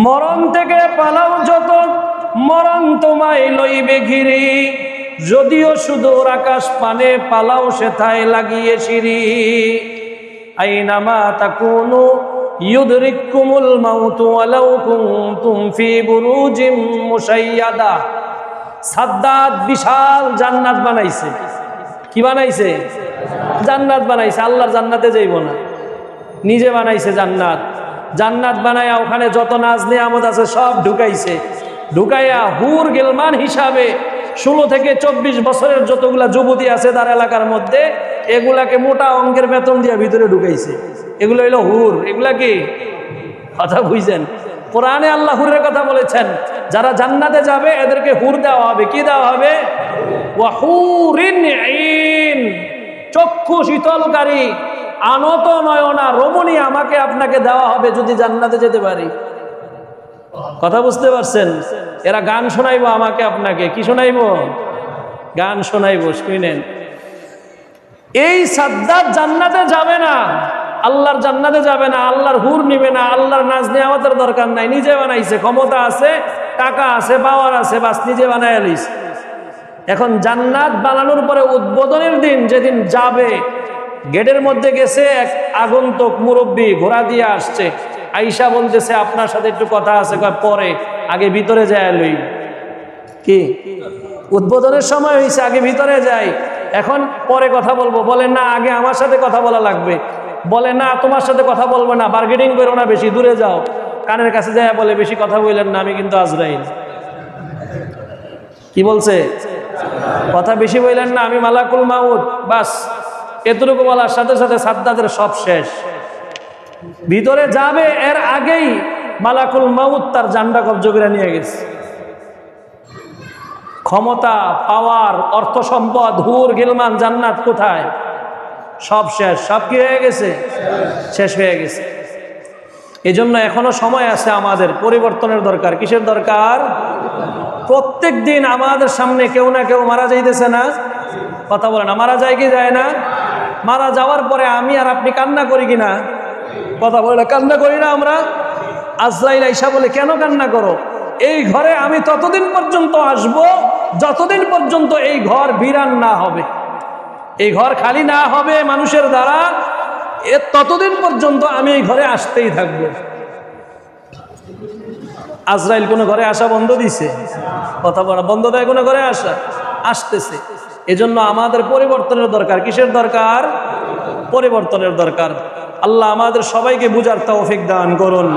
মরণ থেকে পালাও যত, মরণ তোমায় লইবে ঘিরি, যদিও সুদূর আকাশ পানে পালাও সেথায় লাগিয়ে সিঁড়ি। আইনামা তাকুনু ইউদরিকুমুল মাউতু ওয়ালাউ কুনতুম ফি বুরুজিম মুশাইয়াদা। সাদ্দাত বিশাল জান্নাত বানাইছে। কি বানাইছে? জান্নাত বানাইছে। আল্লাহর জান্নাতে যাইব না, নিজে বানাইছে জান্নাত। জান্নাত বানায়া ওখানে যত নাজ নিয়ামত আছে সব ঢুকাইছে। ঢুকাইয়া হুর গিলমান হিসাবে 16 থেকে 24 বছরের যতগুলা যুবতী আছে তার এলাকার মধ্যে, এগুলাকে মোটা অঙ্কের বেতন দিয়া ভিতরে ঢুকাইছে। এগুলো হইলো হুর। এগুলা কি কথা বুঝছেন? কোরআনে আল্লাহ হুরের কথা বলেছেন। যারা জান্নাতে যাবে এদেরকে হুর দেওয়া হবে। কি দেওয়া হবে? ওয়া হুরিন আইন, চক্ষু শীতলকারী, আনত নয়না রমণী আমাকে আপনাকে দেওয়া হবে যদি জান্নাতে যেতে পারি। কথা বুঝতে পারছেন? এরা গান শোনাইবো আমাকে আপনাকে। কি শোনাইবো? গান শোনাইবো। শুনেন, এই সাদ্দাত জান্নাতে যাবে না, আল্লাহর জান্নাতে যাবে না, আল্লাহর হুর নিবে না, আল্লাহর নাজ নিয়ামতের দরকার নাই। নিজে বানাইছে, ক্ষমতা আছে, টাকা আছে, পাওয়ার আছে, বাস নিজে বানায় লইছে। এখন জান্নাত বানানোর পরে উদ্বোধনের দিন যেদিন যাবে, গেটের মধ্যে গেছে, এক আগন্তুক মুরব্বী ঘোড়া দিয়ে আসছে। আয়েশা বলতেছে আপনার সাথে একটু কথা আছে। পরে, আগে ভিতরে যায় লই। কি উদ্বোধনের সময় হয়েছে, আগে ভিতরে যাই, এখন পরে কথা বলবো। বলে না, আগে আমার সাথে কথা বলা লাগবে। বলে না, তোমার সাথে কথা বলবো না, বার্গেনিং করো না, বেশি দূরে যাও। কানের কাছে যায় বলে বেশি কথা বললেন না, আমি কিন্তু আজরাইল। কি বলছে? কথা বেশি বললেন না, আমি মালাকুল মাউত। বাস এতটুকু বলার সাথে সাথে সাদ্দাতের সব শেষ। ভিতরে যাবে এর আগেই মালাকুল মাউত তার জান্ডা কবজ করে নিয়ে গেছে। ক্ষমতা, পাওয়ার, অর্থ সম্পদ, হুর গিলমান, জান্নাত কোথায়? সব শেষ। সব কি হয়ে গেছে? শেষ হয়ে গেছে। এজন্য এখনো সময় আছে, আমাদের পরিবর্তনের দরকার। কিসের দরকার? প্রত্যেক দিন আমাদের সামনে কেউ না কেউ মারা যাইতেছে না? কথা বলে না, মারা যায় কি যায় না? মারা যাওয়ার পরে আমি আর আপনি কান্না করি কিনা? কথা বলে না, কান্না করি না আমরা? আজরাইল আয়েশা বলে কেন কান্না করো? এই ঘরে আমি ততদিন পর্যন্ত আসব যতদিন পর্যন্ত এই ঘর বিরান না হবে, এই ঘর খালি না হবে মানুষের দ্বারা, ততদিন পর্যন্ত আমি এই ঘরে আসতেই থাকবো। আজরাইল কোন ঘরে আসা বন্ধ দিছে? কথা বলা বন্ধ দেয় কোন ঘরে আসা? আসতেছে। এজন্য আমাদের পরিবর্তনের দরকার। কিসের দরকার? পরিবর্তনের দরকার। আল্লাহ আমাদের সবাইকে বুঝার তৌফিক দান করুন।